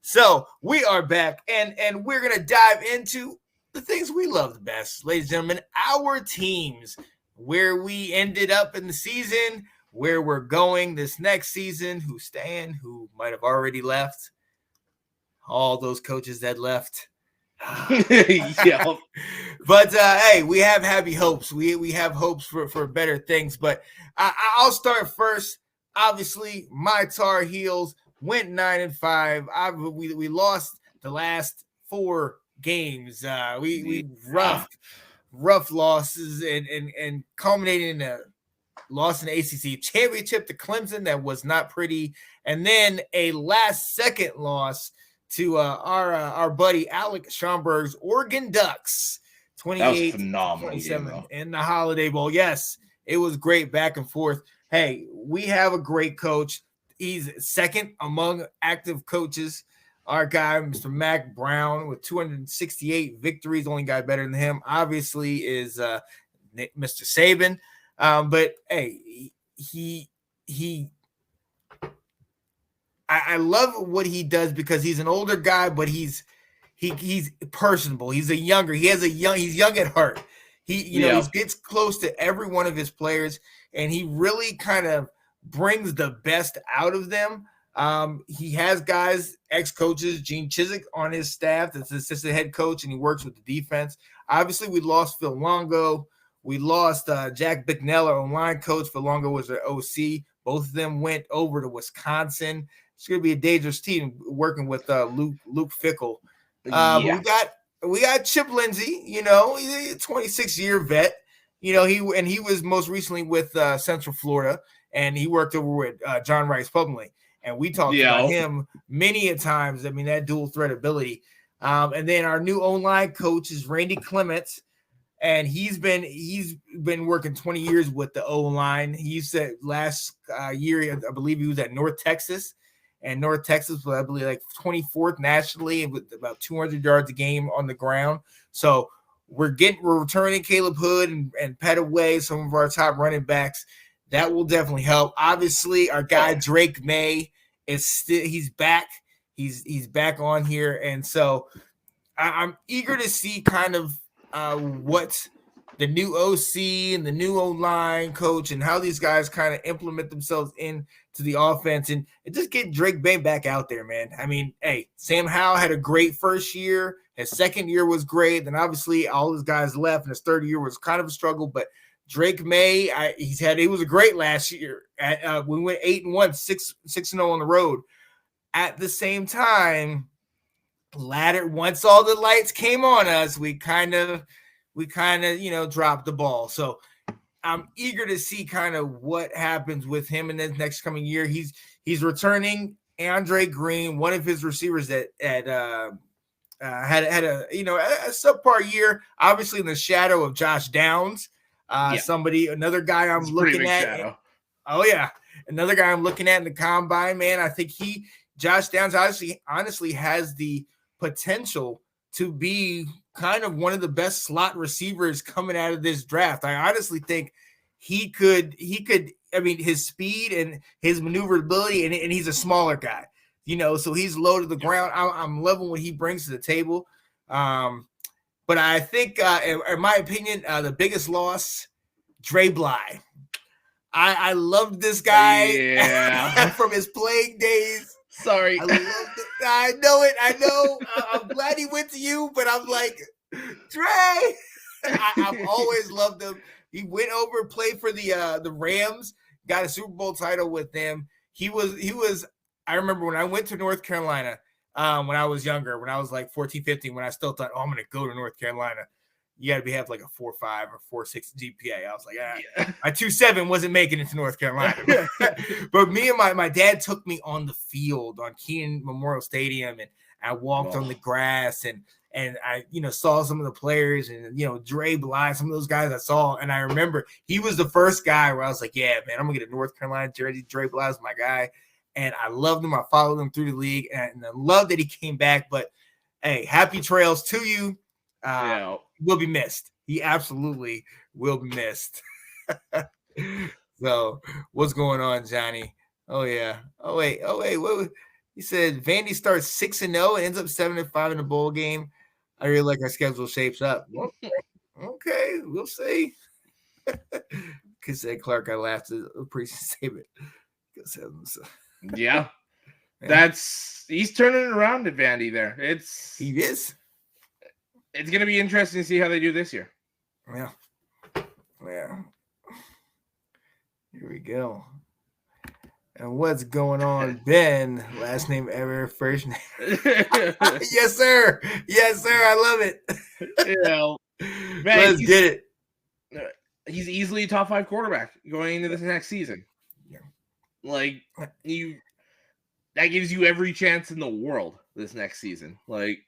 So we are back, and we're gonna dive into the things we love the best, ladies and gentlemen. Our teams, where we ended up in the season, where we're going this next season, who's staying, who might have already left, all those coaches that left. Yeah. But hey, we have happy hopes. We have hopes for better things. But I'll start first. Obviously, my Tar Heels went 9-5. We lost the last 4 games. We rough losses and culminating in a loss in the ACC championship to Clemson that was not pretty, and then a last second loss to our buddy Alec Schomburg's Oregon Ducks, 28-27 in the Holiday Bowl. Yes, it was great back and forth. Hey, we have a great coach. He's second among active coaches. Our guy, Mr. Mac Brown, with 268 victories, only guy better than him, obviously, is Mr. Saban. But hey, I love what he does because he's an older guy, but he's personable. He's he's young at heart. He gets close to every one of his players, and he really kind of brings the best out of them. He has guys, ex-coaches, Gene Chizik on his staff that's assistant head coach, and he works with the defense. Obviously, we lost Phil Longo. We lost Jack Bicknell, our online coach. Phil Longo was their OC. Both of them went over to Wisconsin. It's going to be a dangerous team working with Luke Fickle. But we got Chip Lindsey. He's a 26-year vet. He was most recently with Central Florida, and he worked over with John Rice Publicly. And we talked about him many a times. I mean, that dual threat ability. And then our new online coach is Randy Clements. And he's been working 20 years with the O-line. He said last year, I believe he was at North Texas. And North Texas was, I believe, like 24th nationally with about 200 yards a game on the ground. So we're returning Caleb Hood and Petaway, some of our top running backs. That will definitely help. Obviously, our guy Drake May he's back. He's back on here. And so I'm eager to see kind of what the new OC and the new O-line coach and how these guys kind of implement themselves into the offense and just get Drake May back out there, man. I mean, hey, Sam Howell had a great first year. His second year was great. Then obviously all his guys left, and his third year was kind of a struggle. But Drake May, he was a great last year. We went 8-1, 6-0 on the road. At the same time, once all the lights came on us, we kind of dropped the ball. So I'm eager to see kind of what happens with him in the next coming year. He's returning Andre Green, one of his receivers that had a subpar year, obviously in the shadow of Josh Downs. Another guy I'm looking at. Shadow. Oh yeah, another guy I'm looking at in the combine, man. I think Josh Downs honestly has the potential to be kind of one of the best slot receivers coming out of this draft. I honestly think he could, I mean, his speed and his maneuverability, and he's a smaller guy, so he's low to the ground. I'm loving what he brings to the table. But I think, in my opinion, the biggest loss, Dre Bly. I loved this guy from his playing days. Sorry. I loved it. I know it. I know. I'm glad he went to you, but I'm like, Dre. I've always loved him. He went over, played for the Rams, got a Super Bowl title with them. He was. I remember when I went to North Carolina when I was younger, when I was like 14, 15, when I still thought, I'm going to go to North Carolina. You got to have like a 4.5 or 4.6 GPA. I was like, my 2.7 wasn't making it to North Carolina. But me and my dad took me on the field on Kenan Memorial Stadium, and I walked on the grass and I saw some of the players and Dre Bly, some of those guys I saw, and I remember he was the first guy where I was like, yeah, man, I'm gonna get a North Carolina jersey. Dre Bly is my guy, and I loved him. I followed him through the league, and I love that he came back. But hey, happy trails to you. Will be missed. He absolutely will be missed. So, what's going on, Johnny? Oh yeah. Oh wait. What? He said Vandy starts 6-0 and ends up 7-5 in the bowl game. I really like our schedule shapes up. Okay, we'll see. Because said Clark, I laughed at a preseason statement. Yeah. He's turning it around at Vandy there. He is. It's going to be interesting to see how they do this year. Yeah. Here we go. And what's going on, Ben? Last name ever, first name. Yes, sir. I love it. Man, let's get it. He's easily a top 5 quarterback going into this next season. Yeah. Like, that gives you every chance in the world this next season. Like,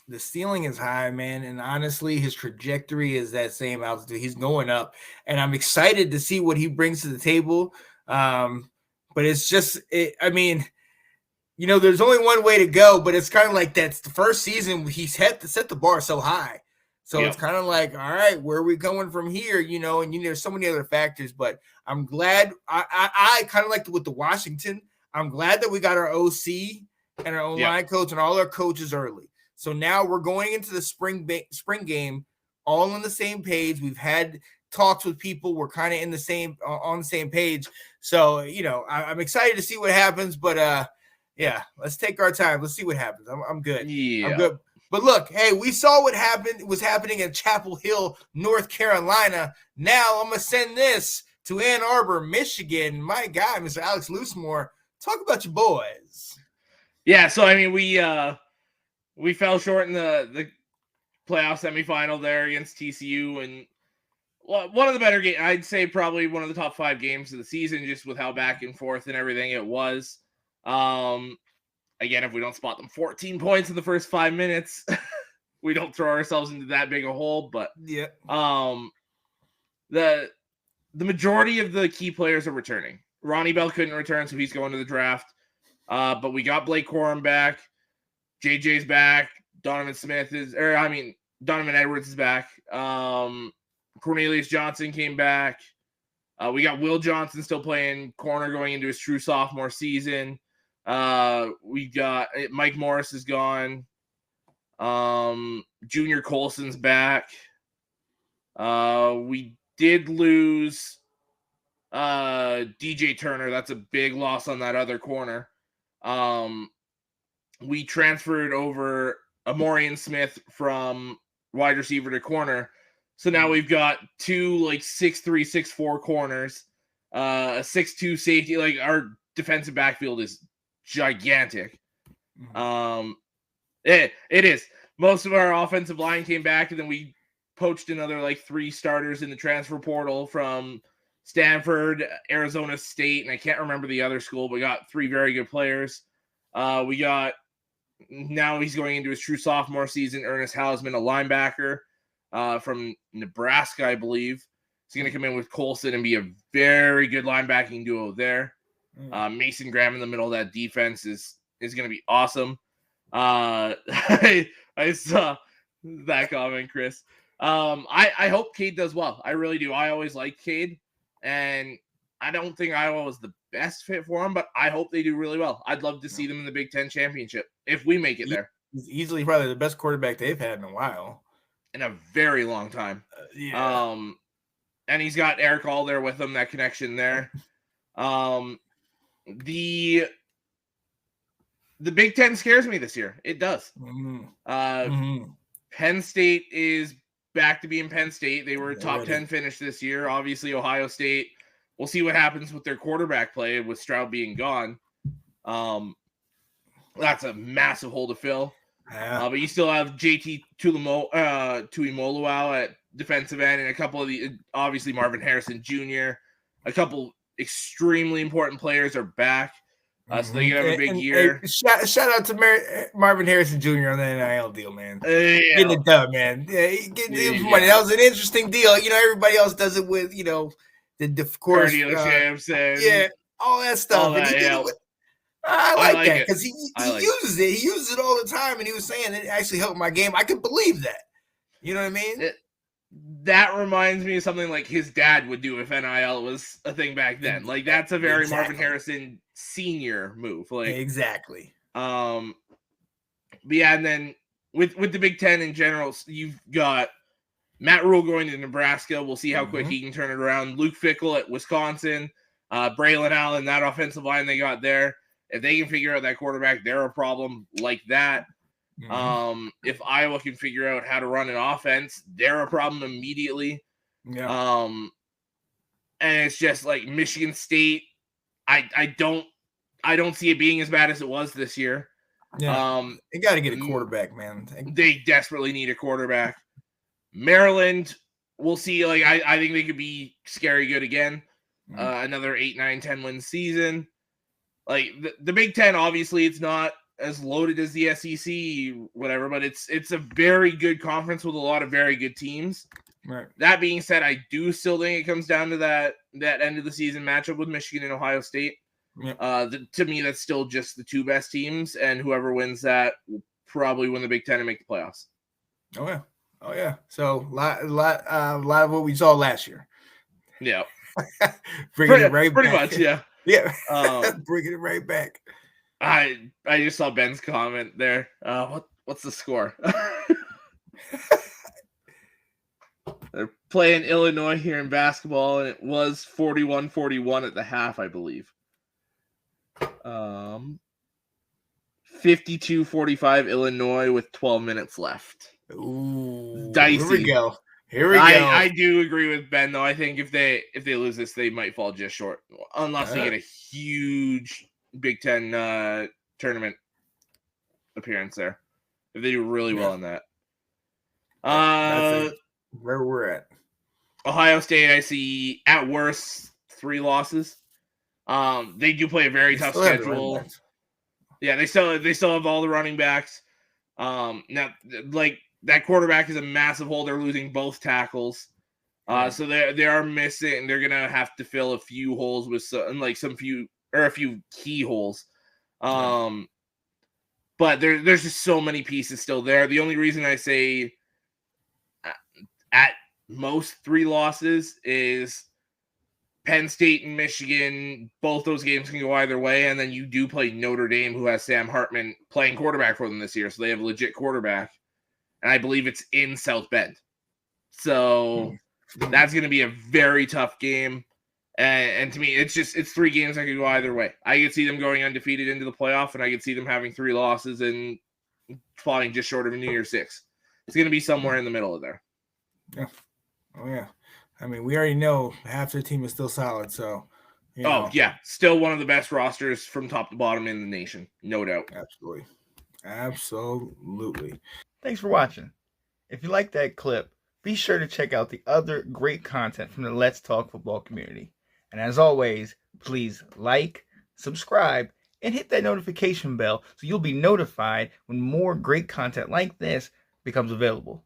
the ceiling is high, man, and honestly, his trajectory is that same altitude. He's going up, and I'm excited to see what he brings to the table. But it's just, I mean, there's only one way to go, but it's kind of like that's the first season he's had to set the bar so high. So It's kind of like, all right, where are we going from here? And there's so many other factors, but I'm glad. I kind of like with the Washington. I'm glad that we got our OC and our line coach and all our coaches early. So now we're going into the spring game all on the same page. We've had talks with people. We're kind of on the same page. So, I'm excited to see what happens, but let's take our time. Let's see what happens. I'm good. Yeah. I'm good. But look, hey, we saw what was happening in Chapel Hill, North Carolina. Now I'm going to send this to Ann Arbor, Michigan. My guy, Mr. Alex Loosemore, talk about your boys. Yeah, so, I mean, we fell short in the playoff semifinal there against TCU, and one of the better games, I'd say probably one of the top 5 games of the season, just with how back and forth and everything it was. Again, if we don't spot them 14 points in the first 5 minutes, we don't throw ourselves into that big a hole. But the majority of the key players are returning. Ronnie Bell couldn't return, so he's going to the draft. But we got Blake Corum back. JJ's back. Donovan Edwards is back. Cornelius Johnson came back. We got Will Johnson still playing corner going into his true sophomore season. We got Mike Morris is gone. Junior Colson's back. We did lose DJ Turner. That's a big loss on that other corner. We transferred over Amorian Smith from wide receiver to corner. So now we've got 2 6'3", 6'4" corners, a 6'2" safety. Like, our defensive backfield is gigantic. It is. Most of our offensive line came back, and then we poached another 3 starters in the transfer portal from Stanford, Arizona State, and I can't remember the other school, but we got 3 very good players. Now he's going into his true sophomore season, Ernest Hausman, a linebacker from Nebraska, I believe. He's going to come in with Colson and be a very good linebacking duo there. Mason Graham in the middle of that defense is going to be awesome. I saw that comment, Chris. I hope Cade does well. I really do. I always liked Cade, and I don't think Iowa was the best fit for him, but I hope they do really well. I'd love to see them in the Big Ten championship if we make it there. He's easily probably the best quarterback they've had in a while. In a very long time. And he's got Eric All there with him, that connection there. The Big Ten scares me this year. It does. Penn State is back to being Penn State. They were a top 10 finish this year. Obviously, Ohio State. We'll see what happens with their quarterback play with Stroud being gone. That's a massive hole to fill. But you still have JT Tuimoloau at defensive end, and a couple of obviously Marvin Harrison Jr. A couple extremely important players are back. So they can have a big year. Shout out to Marvin Harrison Jr. on the NIL deal, man. Getting it done, man. Yeah, getting money. That was an interesting deal. Everybody else does it with, the course. Yeah, all that stuff. All that, I like that because he uses it. He uses it all the time, and he was saying it actually helped my game. I can believe that. You know what I mean? That reminds me of something like his dad would do if NIL was a thing back then. Like, that's a very Marvin Harrison Senior move. Like, exactly. But yeah, and then with the Big Ten in general, you've got Matt Rule going to Nebraska. We'll see how quick he can turn it around. Luke Fickell at Wisconsin. Braylon Allen, that offensive line they got there. If they can figure out that quarterback, they're a problem like that. If Iowa can figure out how to run an offense, they're a problem immediately. Yeah. And it's just like Michigan State. I don't see it being as bad as it was this year. Yeah. They got to get a quarterback, man. They desperately need a quarterback. Maryland, we'll see. Like I think they could be scary good again. Another 8, 9, 10 win season. Like the Big Ten, obviously, it's not as loaded as the SEC, whatever, but it's a very good conference with a lot of very good teams. Right. That being said, I do still think it comes down to that end of the season matchup with Michigan and Ohio State. Yeah. To me, that's still just the two best teams, and whoever wins that will probably win the Big Ten and make the playoffs. Oh yeah. So a lot of what we saw last year. Yeah. Bringing it right pretty back. much, yeah. Yeah. Bringing it right back. I just saw Ben's comment there. What's the score? They're playing Illinois here in basketball, and it was 41-41 at the half, I believe. 52-45 Illinois with 12 minutes left. Ooh, dicey. Here we go. I do agree with Ben, though. I think if they lose this, they might fall just short, unless they get a huge Big Ten tournament appearance there. If they do really well in that. That's where we're at. Ohio State, I see at worst 3 losses. They do play a very tough schedule. Yeah, they still have all the running backs. Now, like that quarterback is a massive hole. They're losing both tackles. So they are missing. They're gonna have to fill a few holes with a few key holes. But there's just so many pieces still there. The only reason I say at most 3 losses is Penn State and Michigan. Both those games can go either way, and then you do play Notre Dame, who has Sam Hartman playing quarterback for them this year, so they have a legit quarterback, and I believe it's in South Bend. So that's going to be a very tough game, and to me, it's 3 games that could go either way. I could see them going undefeated into the playoff, and I could see them having 3 losses and falling just short of a New Year's 6. It's going to be somewhere in the middle of there. Yeah. Oh, yeah. I mean, we already know half their team is still solid, so. Oh, yeah. Still one of the best rosters from top to bottom in the nation. No doubt. Absolutely. Thanks for watching. If you like that clip, be sure to check out the other great content from the Let's Talk Football community. And as always, please like, subscribe, and hit that notification bell so you'll be notified when more great content like this becomes available.